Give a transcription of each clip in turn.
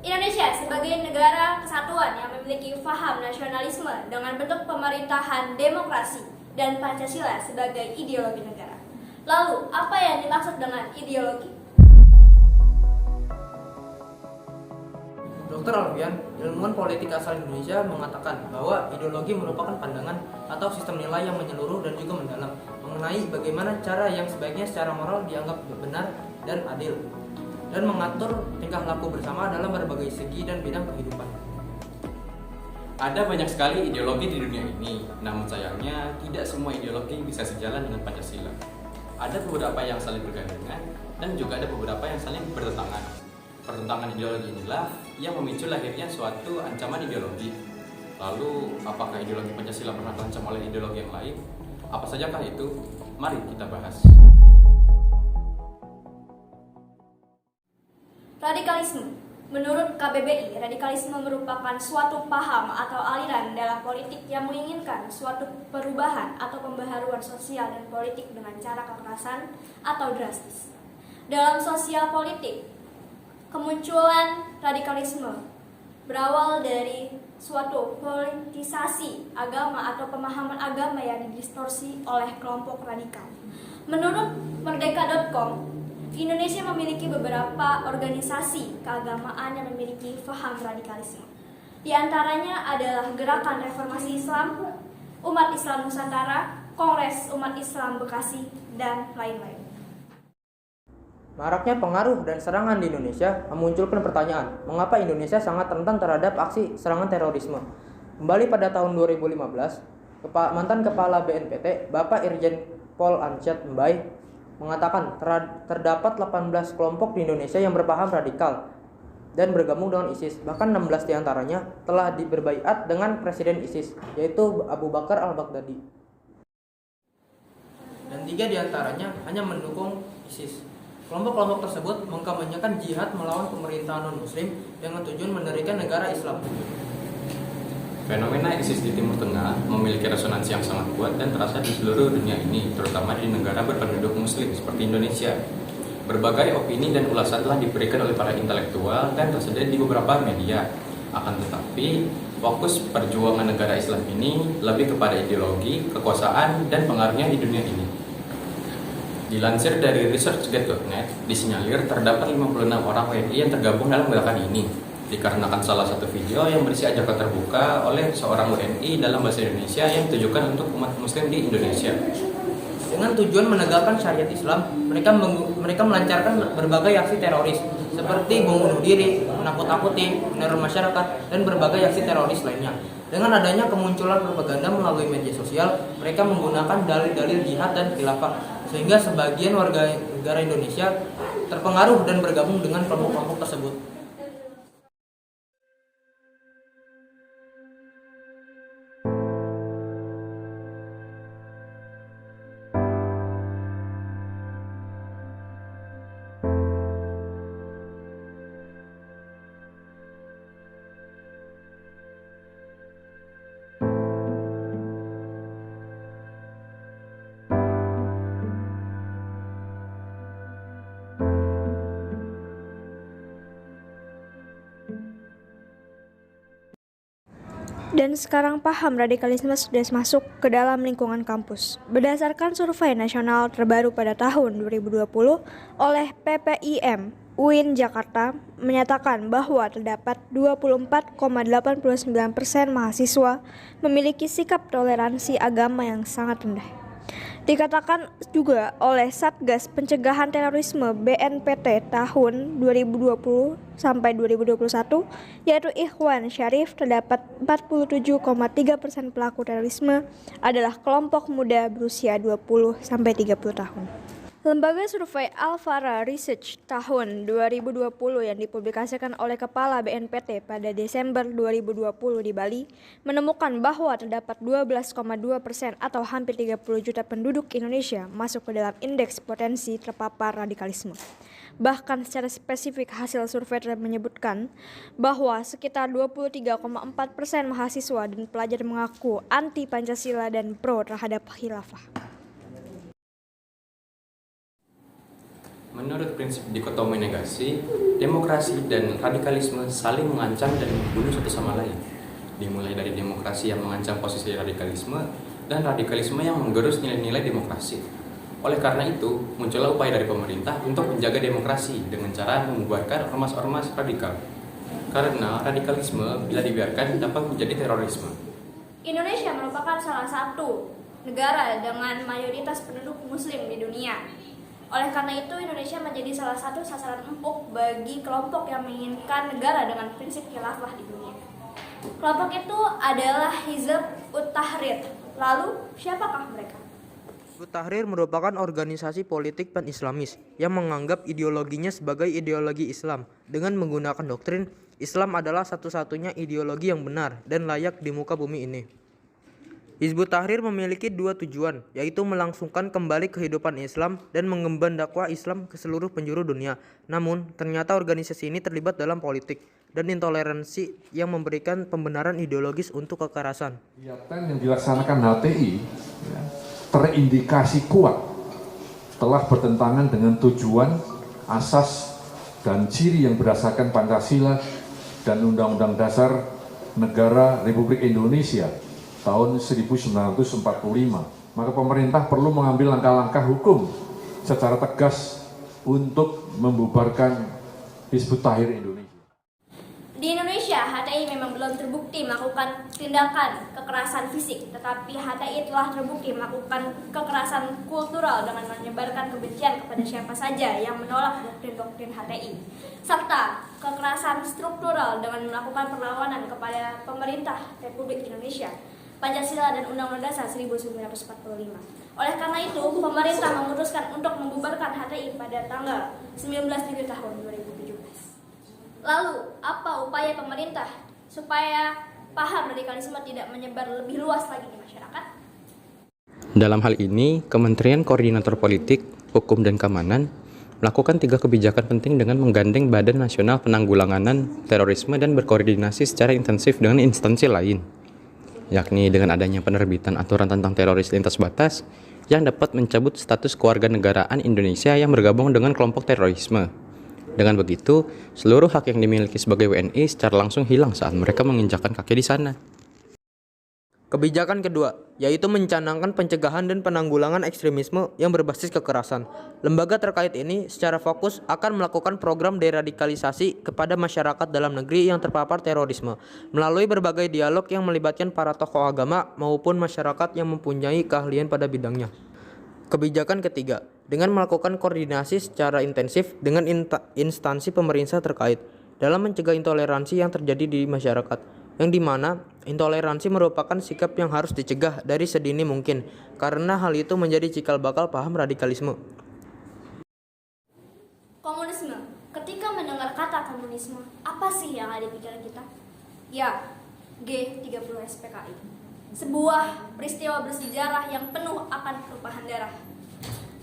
Indonesia sebagai negara kesatuan yang memiliki paham nasionalisme dengan bentuk pemerintahan demokrasi dan Pancasila sebagai ideologi negara. Lalu, apa yang dimaksud dengan ideologi? Dr. Alfian, ilmuwan politik asal Indonesia, mengatakan bahwa ideologi merupakan pandangan atau sistem nilai yang menyeluruh dan juga mendalam mengenai bagaimana cara yang sebaiknya secara moral dianggap benar dan adil, dan mengatur tingkah laku bersama dalam berbagai segi dan bidang kehidupan. Ada banyak sekali ideologi di dunia ini, namun sayangnya tidak semua ideologi bisa sejalan dengan Pancasila. Ada beberapa yang saling bergandengan dan juga ada beberapa yang saling bertentangan. Pertentangan ideologi inilah yang memicu lahirnya suatu ancaman ideologi. Lalu, apakah ideologi Pancasila pernah terancam oleh ideologi yang lain? Apa sajakah itu? Mari kita bahas. Radikalisme. Menurut KBBI, radikalisme merupakan suatu paham atau aliran dalam politik yang menginginkan suatu perubahan atau pembaharuan sosial dan politik dengan cara kekerasan atau drastis. Dalam sosial politik, kemunculan radikalisme berawal dari suatu politisasi agama atau pemahaman agama yang didistorsi oleh kelompok radikal. Menurut Merdeka.com, Indonesia memiliki beberapa organisasi keagamaan yang memiliki paham radikalisme. Di antaranya adalah Gerakan Reformasi Islam, Umat Islam Nusantara, Kongres Umat Islam Bekasi, dan lain-lain. Maraknya pengaruh dan serangan di Indonesia memunculkan pertanyaan, mengapa Indonesia sangat rentan terhadap aksi serangan terorisme? Kembali pada tahun 2015, mantan Kepala BNPT, Bapak Irjen Pol Ansyad Mbai, mengatakan terdapat 18 kelompok di Indonesia yang berpaham radikal dan bergabung dengan ISIS. Bahkan 16 diantaranya telah berbaiat dengan Presiden ISIS, yaitu Abu Bakar al-Baghdadi. Dan 3 diantaranya hanya mendukung ISIS. Kelompok-kelompok tersebut mengkampanyekan jihad melawan pemerintahan non-muslim dengan tujuan mendirikan negara Islam. Fenomena ISIS di Timur Tengah memiliki resonansi yang sangat kuat dan terasa di seluruh dunia ini, terutama di negara berpenduduk muslim seperti Indonesia. Berbagai opini dan ulasan telah diberikan oleh para intelektual dan tersedia di beberapa media. Akan tetapi, fokus perjuangan negara Islam ini lebih kepada ideologi, kekuasaan, dan pengaruhnya di dunia ini. Dilansir dari researchgate.net, disinyalir terdapat 56 orang WNI yang tergabung dalam gerakan ini, dikarenakan salah satu video yang berisi ajakan terbuka oleh seorang WNI dalam bahasa Indonesia yang ditujukan untuk umat muslim di Indonesia. Dengan tujuan menegakkan syariat Islam, mereka melancarkan berbagai aksi teroris seperti bom bunuh diri, menakut-nakuti, meneror masyarakat, dan berbagai aksi teroris lainnya. Dengan adanya kemunculan propaganda melalui media sosial, mereka menggunakan dalil-dalil jihad dan khilafah, sehingga sebagian warga negara Indonesia terpengaruh dan bergabung dengan kelompok-kelompok tersebut. Dan sekarang paham radikalisme sudah masuk ke dalam lingkungan kampus. Berdasarkan survei nasional terbaru pada tahun 2020 oleh PPIM, UIN Jakarta menyatakan bahwa terdapat 24,89% mahasiswa memiliki sikap toleransi agama yang sangat rendah. Dikatakan juga oleh Satgas Pencegahan Terorisme BNPT tahun 2020 sampai 2021, yaitu Ikhwan Syarif, terdapat 47,3% pelaku terorisme adalah kelompok muda berusia 20 sampai 30 tahun. Lembaga survei Alfara Research tahun 2020 yang dipublikasikan oleh Kepala BNPT pada Desember 2020 di Bali menemukan bahwa terdapat 12,2% atau hampir 30 juta penduduk Indonesia masuk ke dalam indeks potensi terpapar radikalisme. Bahkan secara spesifik hasil survei menyebutkan bahwa sekitar 23,4% mahasiswa dan pelajar mengaku anti Pancasila dan pro terhadap khilafah. Menurut prinsip dikotomi negasi, demokrasi dan radikalisme saling mengancam dan membunuh satu sama lain. Dimulai dari demokrasi yang mengancam posisi radikalisme dan radikalisme yang menggerus nilai-nilai demokrasi. Oleh karena itu, muncullah upaya dari pemerintah untuk menjaga demokrasi dengan cara membubarkan ormas-ormas radikal. Karena radikalisme bila dibiarkan dapat menjadi terorisme. Indonesia merupakan salah satu negara dengan mayoritas penduduk muslim di dunia. Oleh karena itu, Indonesia menjadi salah satu sasaran empuk bagi kelompok yang menginginkan negara dengan prinsip khilafah di dunia. Kelompok itu adalah Hizb ut-Tahrir. Lalu, siapakah mereka? Hizbut Tahrir merupakan organisasi politik pan-Islamis yang menganggap ideologinya sebagai ideologi Islam dengan menggunakan doktrin Islam adalah satu-satunya ideologi yang benar dan layak di muka bumi ini. Hizbut Tahrir memiliki dua tujuan, yaitu melangsungkan kembali kehidupan Islam dan mengemban dakwah Islam ke seluruh penjuru dunia. Namun, ternyata organisasi ini terlibat dalam politik dan intoleransi yang memberikan pembenaran ideologis untuk kekerasan. Kegiatan yang dilaksanakan HTI terindikasi kuat telah bertentangan dengan tujuan, asas, dan ciri yang berdasarkan Pancasila dan Undang-Undang Dasar Negara Republik Indonesia tahun 1945. Maka pemerintah perlu mengambil langkah-langkah hukum secara tegas untuk membubarkan Hizbut Tahrir Indonesia. Di Indonesia, HTI memang belum terbukti melakukan tindakan kekerasan fisik, tetapi HTI telah terbukti melakukan kekerasan kultural dengan menyebarkan kebencian kepada siapa saja yang menolak doktrin-doktrin HTI, serta kekerasan struktural dengan melakukan perlawanan kepada pemerintah Republik Indonesia, Pancasila dan Undang-Undang Dasar 1945. Oleh karena itu, pemerintah memutuskan untuk membubarkan HTI pada tanggal 19 Juli tahun 2017. Lalu, apa upaya pemerintah supaya paham radikalisme tidak menyebar lebih luas lagi di masyarakat? Dalam hal ini, Kementerian Koordinator Politik, Hukum dan Keamanan melakukan 3 kebijakan penting dengan menggandeng Badan Nasional Penanggulangan Terorisme dan berkoordinasi secara intensif dengan instansi lain, yakni dengan adanya penerbitan aturan tentang teroris lintas batas yang dapat mencabut status kewarganegaraan Indonesia yang bergabung dengan kelompok terorisme. Dengan begitu, seluruh hak yang dimiliki sebagai WNI secara langsung hilang saat mereka menginjakkan kaki di sana. Kebijakan kedua, yaitu mencanangkan pencegahan dan penanggulangan ekstremisme yang berbasis kekerasan. Lembaga terkait ini secara fokus akan melakukan program deradikalisasi kepada masyarakat dalam negeri yang terpapar terorisme, melalui berbagai dialog yang melibatkan para tokoh agama maupun masyarakat yang mempunyai keahlian pada bidangnya. Kebijakan ketiga, dengan melakukan koordinasi secara intensif dengan instansi pemerintah terkait dalam mencegah intoleransi yang terjadi di masyarakat, yang dimana intoleransi merupakan sikap yang harus dicegah dari sedini mungkin, karena hal itu menjadi cikal bakal paham radikalisme. Komunisme. Ketika mendengar kata komunisme, apa sih yang ada di pikiran kita? Ya, G30 SPKI. Sebuah peristiwa bersejarah yang penuh akan tumpahan darah.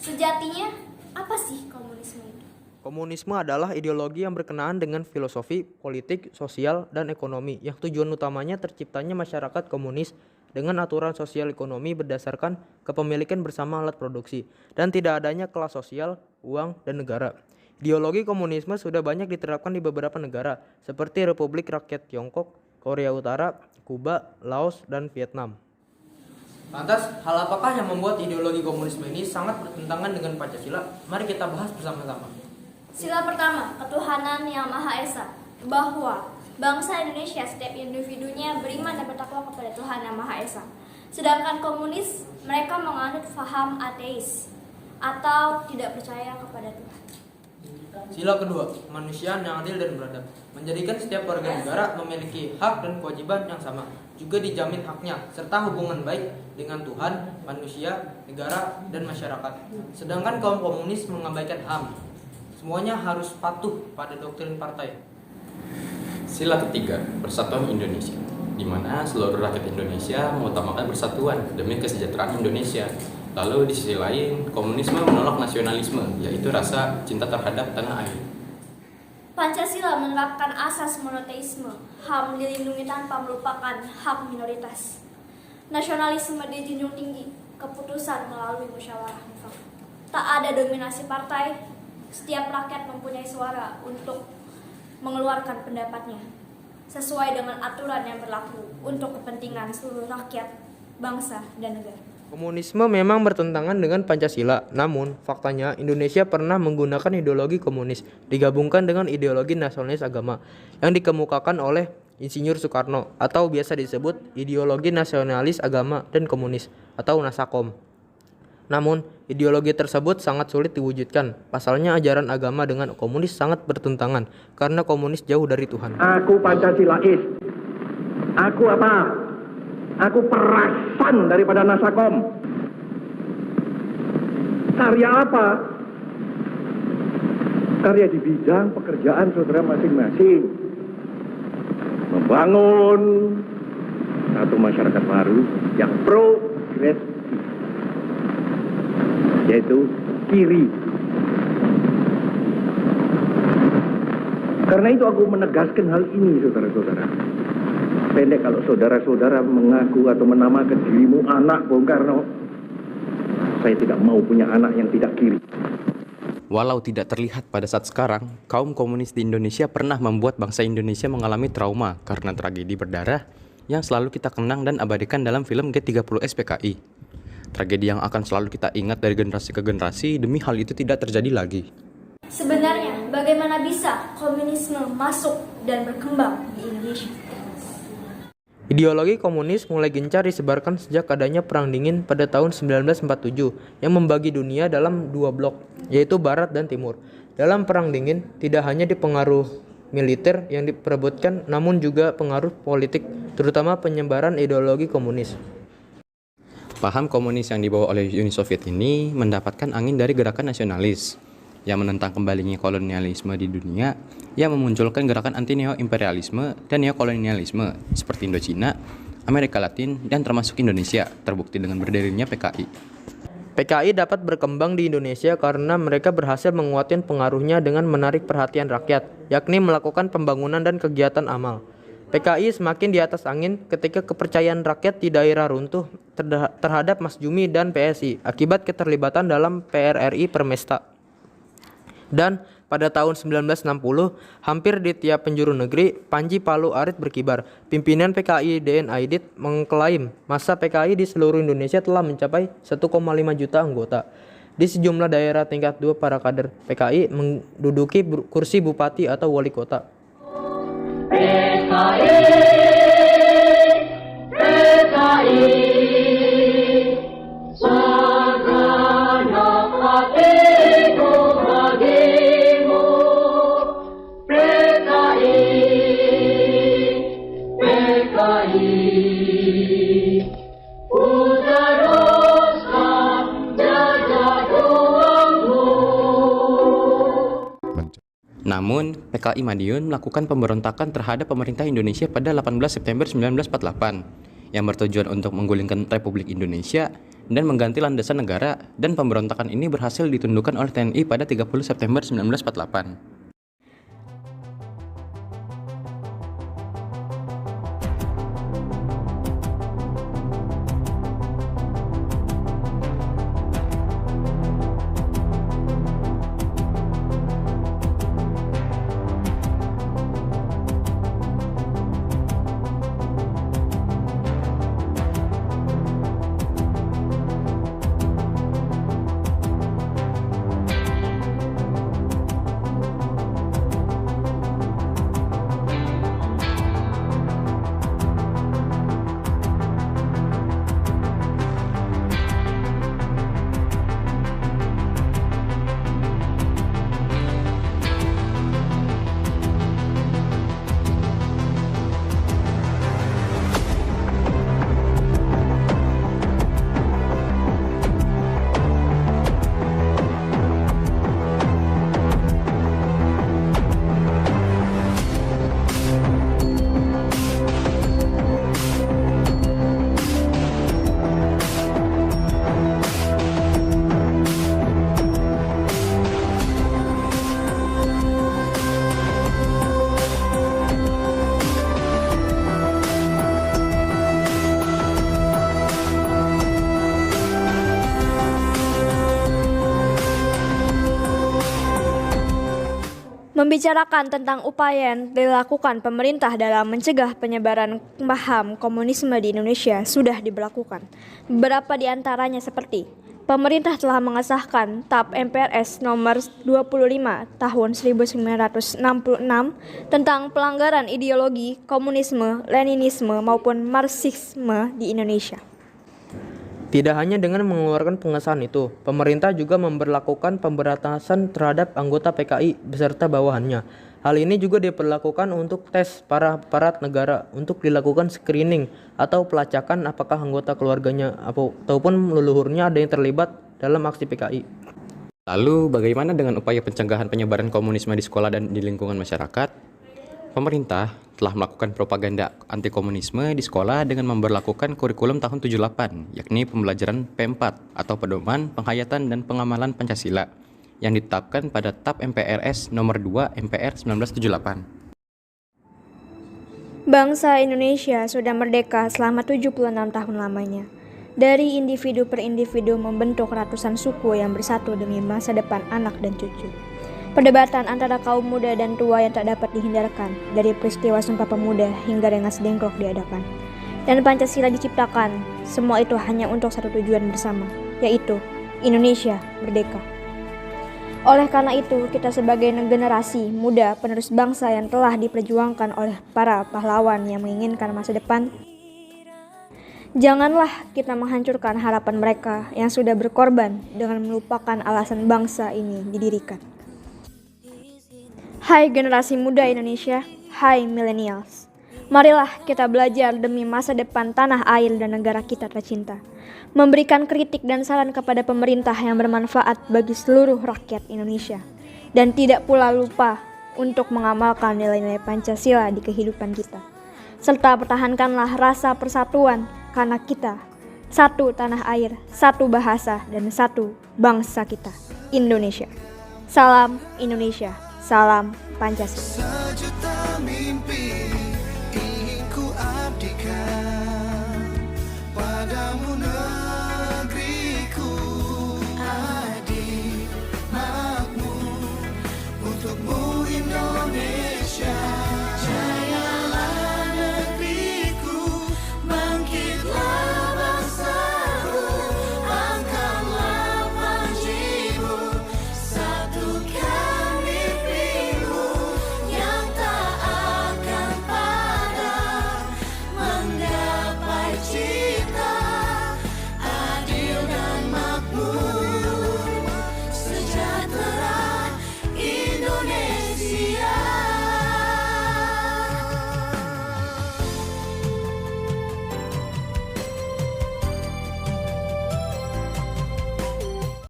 Sejatinya, apa sih komunisme itu? Komunisme adalah ideologi yang berkenaan dengan filosofi, politik, sosial, dan ekonomi yang tujuan utamanya terciptanya masyarakat komunis dengan aturan sosial ekonomi berdasarkan kepemilikan bersama alat produksi dan tidak adanya kelas sosial, uang, dan negara. Ideologi komunisme sudah banyak diterapkan di beberapa negara seperti Republik Rakyat Tiongkok, Korea Utara, Kuba, Laos, dan Vietnam. Lantas, hal apakah yang membuat ideologi komunisme ini sangat bertentangan dengan Pancasila? Mari kita bahas bersama-sama. Sila pertama, ketuhanan yang Maha Esa, bahwa bangsa Indonesia setiap individunya beriman dan bertakwa kepada Tuhan yang Maha Esa. Sedangkan komunis, mereka menganut faham ateis atau tidak percaya kepada Tuhan. Sila kedua, kemanusiaan yang adil dan beradab, menjadikan setiap warga negara memiliki hak dan kewajiban yang sama, juga dijamin haknya, serta hubungan baik dengan Tuhan, manusia, negara, dan masyarakat. Sedangkan kaum komunis mengabaikan HAM. Semuanya harus patuh pada doktrin partai. Sila ketiga, Persatuan Indonesia, di mana seluruh rakyat Indonesia mengutamakan persatuan demi kesejahteraan Indonesia. Lalu di sisi lain, komunisme menolak nasionalisme, yaitu rasa cinta terhadap tanah air. Pancasila menerapkan asas monoteisme, HAM dilindungi tanpa melupakan hak minoritas. Nasionalisme dijunjung tinggi, keputusan melalui musyawarah mufakat. Tak ada dominasi partai, setiap rakyat mempunyai suara untuk mengeluarkan pendapatnya sesuai dengan aturan yang berlaku untuk kepentingan seluruh rakyat, bangsa, dan negara. Komunisme memang bertentangan dengan Pancasila, namun faktanya Indonesia pernah menggunakan ideologi komunis digabungkan dengan ideologi nasionalis agama yang dikemukakan oleh Insinyur Soekarno atau biasa disebut ideologi nasionalis agama dan komunis atau Nasakom. Namun, ideologi tersebut sangat sulit diwujudkan. Pasalnya ajaran agama dengan komunis sangat bertentangan karena komunis jauh dari Tuhan. Aku Pancasilais. Aku apa? Aku perasan daripada Nasakom. Karya apa? Karya di bidang pekerjaan saudara masing-masing. Membangun satu masyarakat baru yang progresif, yaitu kiri. Karena itu aku menegaskan hal ini, saudara-saudara. Pendek kalau saudara-saudara mengaku atau menamakan dirimu anak Bung Karno. Saya tidak mau punya anak yang tidak kiri. Walau tidak terlihat pada saat sekarang, kaum komunis di Indonesia pernah membuat bangsa Indonesia mengalami trauma karena tragedi berdarah yang selalu kita kenang dan abadikan dalam film G30S PKI. Tragedi yang akan selalu kita ingat dari generasi ke generasi demi hal itu tidak terjadi lagi. Sebenarnya, bagaimana bisa komunisme masuk dan berkembang di Indonesia? Ideologi komunis mulai gencar disebarkan sejak adanya Perang Dingin pada tahun 1947 yang membagi dunia dalam dua blok, yaitu Barat dan Timur. Dalam Perang Dingin, tidak hanya dipengaruh militer yang diperebutkan, namun juga pengaruh politik, terutama penyebaran ideologi komunis. Paham komunis yang dibawa oleh Uni Soviet ini mendapatkan angin dari gerakan nasionalis yang menentang kembalinya kolonialisme di dunia, yang memunculkan gerakan anti neo-imperialisme dan neokolonialisme seperti Indochina, Amerika Latin, dan termasuk Indonesia, terbukti dengan berdirinya PKI. PKI dapat berkembang di Indonesia karena mereka berhasil menguatkan pengaruhnya dengan menarik perhatian rakyat, yakni melakukan pembangunan dan kegiatan amal. PKI semakin di atas angin ketika kepercayaan rakyat di daerah runtuh terhadap Mas Jumi dan PSI akibat keterlibatan dalam PRRI Permesta. Dan pada tahun 1960, hampir di tiap penjuru negeri, Panji Palu Arit berkibar. Pimpinan PKI DN Aidit mengklaim masa PKI di seluruh Indonesia telah mencapai 1,5 juta anggota. Di sejumlah daerah tingkat 2 para kader PKI menduduki kursi bupati atau wali kota. Namun, PKI Madiun melakukan pemberontakan terhadap pemerintah Indonesia pada 18 September 1948 yang bertujuan untuk menggulingkan Republik Indonesia dan mengganti landasan negara, dan pemberontakan ini berhasil ditundukkan oleh TNI pada 30 September 1948. membicarakan tentang upaya yang dilakukan pemerintah dalam mencegah penyebaran paham komunisme di Indonesia sudah diberlakukan. Beberapa di antaranya seperti pemerintah telah mengesahkan TAP MPRS nomor 25 tahun 1966 tentang pelanggaran ideologi komunisme, leninisme maupun marxisme di Indonesia. Tidak hanya dengan mengeluarkan pengesahan itu, pemerintah juga memberlakukan pemberantasan terhadap anggota PKI beserta bawahannya. Hal ini juga diperlakukan untuk tes para aparat negara untuk dilakukan screening atau pelacakan apakah anggota keluarganya ataupun leluhurnya ada yang terlibat dalam aksi PKI. Lalu, bagaimana dengan upaya pencegahan penyebaran komunisme di sekolah dan di lingkungan masyarakat? Pemerintah telah melakukan propaganda anti-komunisme di sekolah dengan memberlakukan kurikulum tahun 78, yakni pembelajaran P4 atau Pedoman Penghayatan dan Pengamalan Pancasila, yang ditetapkan pada TAP MPRS nomor 2 MPR 1978. Bangsa Indonesia sudah merdeka selama 76 tahun lamanya. Dari individu per individu membentuk ratusan suku yang bersatu demi masa depan anak dan cucu. Perdebatan antara kaum muda dan tua yang tak dapat dihindarkan, dari peristiwa Sumpah Pemuda hingga Rengas Dengklok diadakan. Dan Pancasila diciptakan, semua itu hanya untuk satu tujuan bersama, yaitu Indonesia merdeka. Oleh karena itu, kita sebagai generasi muda penerus bangsa yang telah diperjuangkan oleh para pahlawan yang menginginkan masa depan, janganlah kita menghancurkan harapan mereka yang sudah berkorban dengan melupakan alasan bangsa ini didirikan. Hai generasi muda Indonesia, hai millennials. Marilah kita belajar demi masa depan tanah air dan negara kita tercinta. Memberikan kritik dan saran kepada pemerintah yang bermanfaat bagi seluruh rakyat Indonesia. Dan tidak pula lupa untuk mengamalkan nilai-nilai Pancasila di kehidupan kita. Serta pertahankanlah rasa persatuan karena kita satu tanah air, satu bahasa, dan satu bangsa kita, Indonesia. Salam Indonesia. Salam Pancasila.